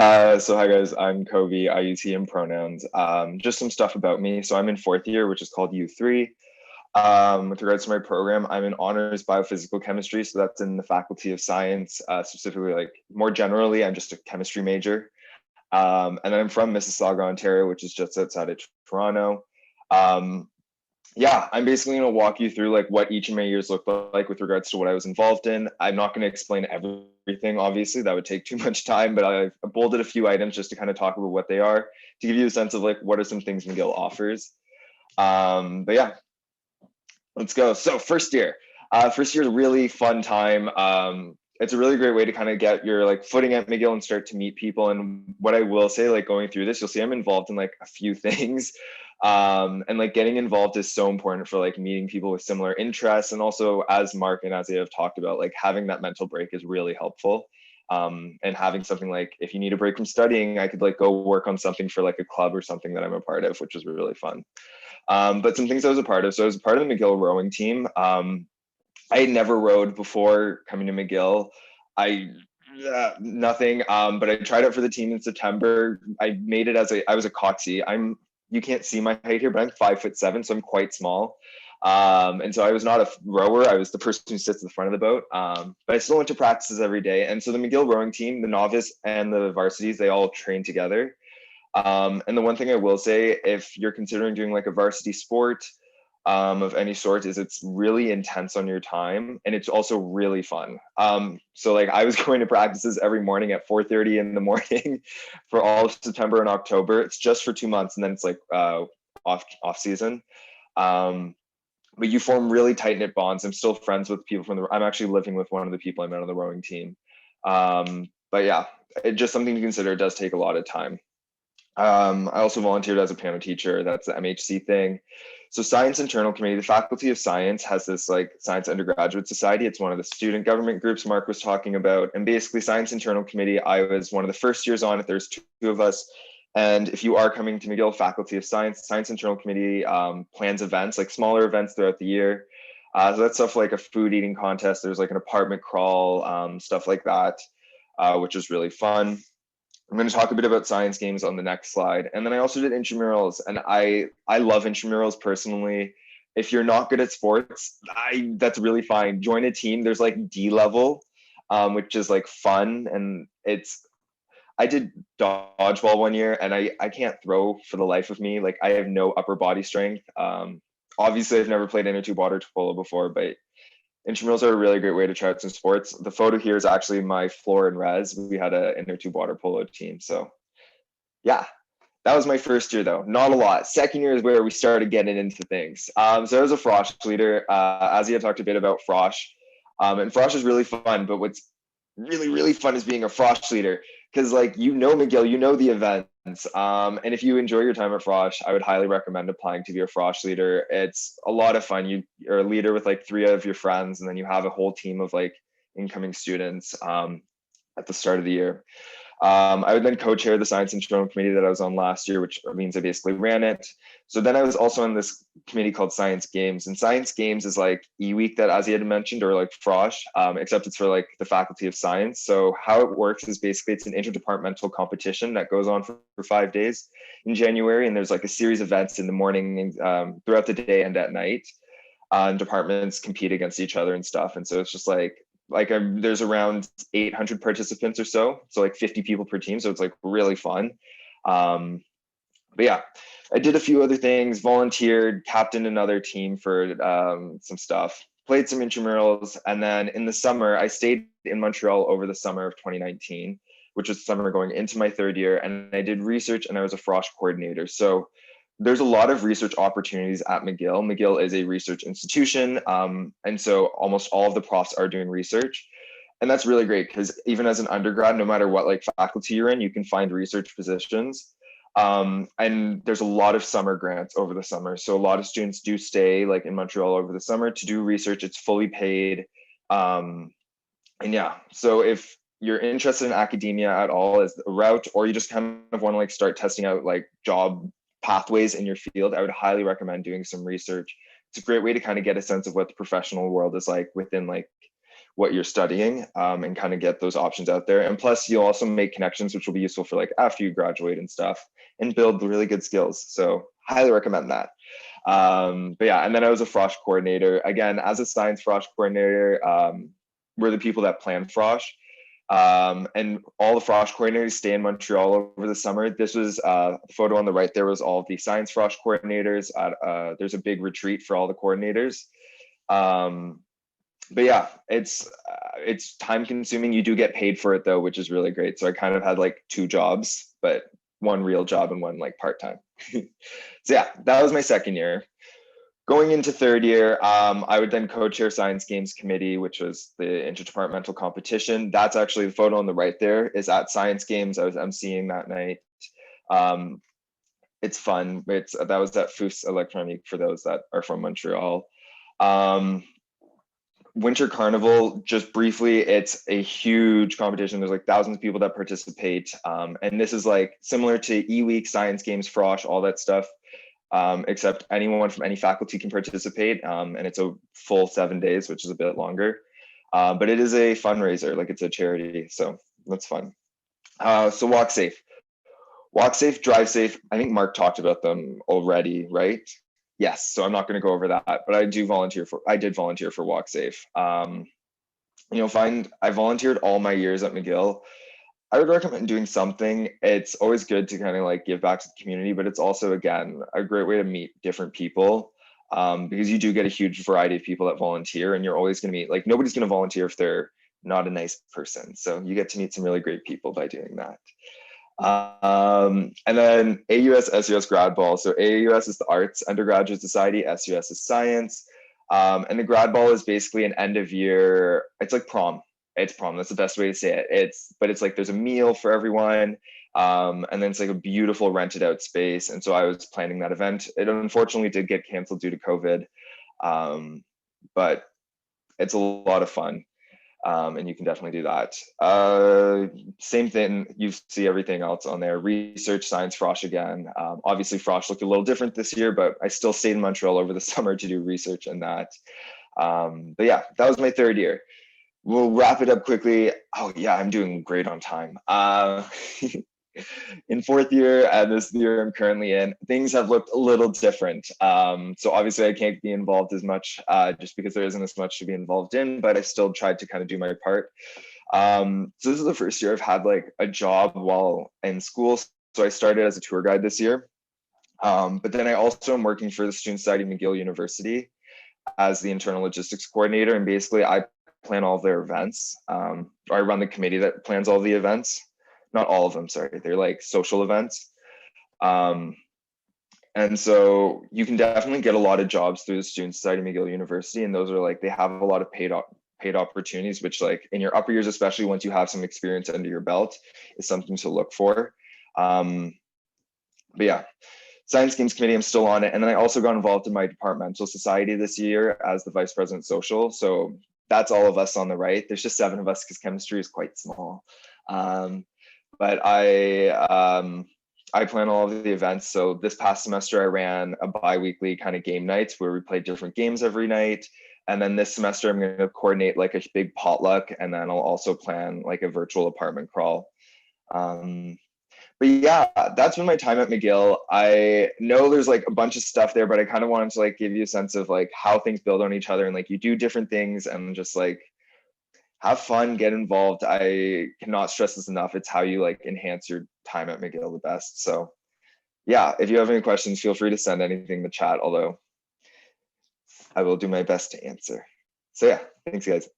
So hi guys, I'm Kobi. I use he him pronouns. Just some stuff about me. So I'm in fourth year, which is called U3. With regards to my program, I'm in honors biophysical chemistry. So that's in the Faculty of Science, specifically like more generally, I'm just a chemistry major. And then I'm from Mississauga, Ontario, which is just outside of Toronto. Um, yeah, I'm basically going to walk you through like what each of my years looked like with regards to what I was involved in. I'm not going to explain everything, obviously, that would take too much time, but I've bolded a few items just to kind of talk about what they are to give you a sense of like what are some things McGill offers. But yeah, let's go. So first year is a really fun time. It's a really great way to kind of get your like footing at McGill and start to meet people. And what I will say, like going through this, you'll see I'm involved in like a few things. And like getting involved is so important for like meeting people with similar interests. And also as Mark and as I have talked about, like having that mental break is really helpful. And having something like if you need a break from studying, I could like go work on something for like a club or something that I'm a part of, which is really fun. But some things I was a part of. So I was a part of the McGill rowing team. I had never rowed before coming to McGill. I nothing. But I tried out for the team in September. I made it as I was a coxie. You can't see my height here, but I'm 5'7", so I'm quite small. And so I was not a rower. I was the person who sits at the front of the boat. But I still went to practices every day. And so the McGill rowing team, the novice and the varsities, they all train together. And the one thing I will say, if you're considering doing like a varsity sport of any sort, is it's really intense on your time and it's also really fun. So like I was going to practices every morning at 4:30 in the morning for all of September and October. It's just for 2 months and then it's like off season. But you form really tight knit bonds. I'm still friends with people I'm actually living with one of the people I met on the rowing team. But yeah, it's just something to consider. It does take a lot of time. I also volunteered as a piano teacher. That's the MHC thing. So Science Internal Committee, the Faculty of Science has this like Science Undergraduate Society. It's one of the student government groups Mark was talking about. And basically Science Internal Committee, I was one of the first years on it. There's two of us. And if you are coming to McGill Faculty of Science, Science Internal Committee plans events, like smaller events throughout the year. So that's stuff like a food eating contest. There's like an apartment crawl, stuff like that, which is really fun. I'm going to talk a bit about science games on the next slide. And then I also did intramurals, and I love intramurals personally. If you're not good at sports, that's really fine. Join a team. There's like D level, which is like fun. And I did dodgeball one year and I can't throw for the life of me. Like I have no upper body strength. Obviously I've never played inner tube water polo before, but intramurals are a really great way to try out some sports. The photo here is actually my floor and res. We had an inner tube water polo team. So yeah, that was my first year though. Not a lot. Second year is where we started getting into things. So I was a frosh leader. As you had talked a bit about frosh. And frosh is really fun, but what's really, really fun is being a frosh leader. Because like, McGill, the events. And if you enjoy your time at frosh, I would highly recommend applying to be a frosh leader. It's a lot of fun. You're a leader with like 3 of your friends, and then you have a whole team of like incoming students at the start of the year. I would then co-chair the Science Internal Committee that I was on last year, which means I basically ran it. So then I was also on this committee called Science Games, and Science Games is like E-Week that Azzy had mentioned, or like Frosh, except it's for like the Faculty of Science. So how it works is basically it's an interdepartmental competition that goes on for 5 days in January, and there's like a series of events in the morning, throughout the day and at night. And departments compete against each other and stuff, and so it's just like there's around 800 participants or so like 50 people per team, so it's like really fun. But yeah, I did a few other things, volunteered, captained another team for some stuff, played some intramurals, and then in the summer I stayed in Montreal over the summer of 2019, which was the summer going into my 3rd year, and I did research and I was a frosh coordinator. So there's a lot of research opportunities at McGill. McGill is a research institution, and so almost all of the profs are doing research. And that's really great because even as an undergrad, no matter what like faculty you're in, you can find research positions. And there's a lot of summer grants over the summer. So a lot of students do stay like in Montreal over the summer to do research. It's fully paid. And yeah, so if you're interested in academia at all as a route, or you just kind of want to like start testing out like job pathways in your field, I would highly recommend doing some research. It's a great way to kind of get a sense of what the professional world is like what you're studying, and kind of get those options out there. And plus you'll also make connections, which will be useful for like after you graduate and stuff, and build really good skills. So highly recommend that. But yeah, and then I was a Frosh coordinator. Again, as a science Frosh coordinator, we're the people that plan Frosh. And all the Frosh coordinators stay in Montreal over the summer. This was the photo on the right there was all of the science Frosh coordinators. There's a big retreat for all the coordinators. But yeah, it's time consuming. You do get paid for it though, which is really great. So I kind of had like 2 jobs, but one real job and one like part-time. So yeah, that was my second year. Going into third year, I would then co-chair Science Games Committee, which was the interdepartmental competition. That's actually the photo on the right there is at Science Games. I was emceeing that night. It's fun. That was at Fous Electronique for those that are from Montreal. Winter Carnival, just briefly, it's a huge competition. There's like thousands of people that participate. And this is like similar to E-Week, Science Games, Frosh, all that stuff. Except anyone from any faculty can participate. And it's a full 7 days, which is a bit longer. But it is a fundraiser, like it's a charity. So that's fun. So walk safe. Walk safe, drive safe. I think Mark talked about them already, right? Yes, so I'm not going to go over that, but I did volunteer for Walk Safe. I volunteered all my years at McGill. I would recommend doing something. It's always good to kind of like give back to the community, but it's also, again, a great way to meet different people, because you do get a huge variety of people that volunteer, and you're always going to meet, like, nobody's going to volunteer if they're not a nice person. So you get to meet some really great people by doing that. And then AUS, SUS grad ball. So AUS is the arts undergraduate society, SUS is science. And the grad ball is basically an end of year, it's like prom. It's prom, that's the best way to say it. But it's like there's a meal for everyone. And then it's like a beautiful rented out space. And so I was planning that event. It unfortunately did get canceled due to COVID. But it's a lot of fun. And you can definitely do that. Same thing, you see everything else on there. Research, science, Frosh again. Obviously Frosh looked a little different this year, but I still stayed in Montreal over the summer to do research and that. But yeah, that was my third year. We'll wrap it up quickly. Oh yeah, I'm doing great on time. In fourth year, and this year I'm currently in, things have looked a little different. So obviously I can't be involved as much just because there isn't as much to be involved in, but I still tried to kind of do my part. So this is the first year I've had like a job while in school. So I started as a tour guide this year. But then I also am working for the Student Society McGill University as the internal logistics coordinator. And basically I plan all of their events. I run the committee that plans all the events. Not all of them, sorry. They're like social events. And so you can definitely get a lot of jobs through the Student Society McGill University. And those are like, they have a lot of paid opportunities, which like in your upper years, especially once you have some experience under your belt, is something to look for. But yeah, Science Games Committee, I'm still on it. And then I also got involved in my departmental society this year as the Vice President Social. So that's all of us on the right. There's just 7 of us because chemistry is quite small. But I plan all of the events. So this past semester, I ran a bi-weekly kind of game nights where we played different games every night. And then this semester, I'm going to coordinate like a big potluck. And then I'll also plan like a virtual apartment crawl. But yeah, that's been my time at McGill. I know there's like a bunch of stuff there, but I kind of wanted to like give you a sense of like how things build on each other and like you do different things and just like have fun, get involved. I cannot stress this enough. It's how you like enhance your time at McGill the best. So yeah, if you have any questions, feel free to send anything in the chat, although I will do my best to answer. So yeah, thanks guys.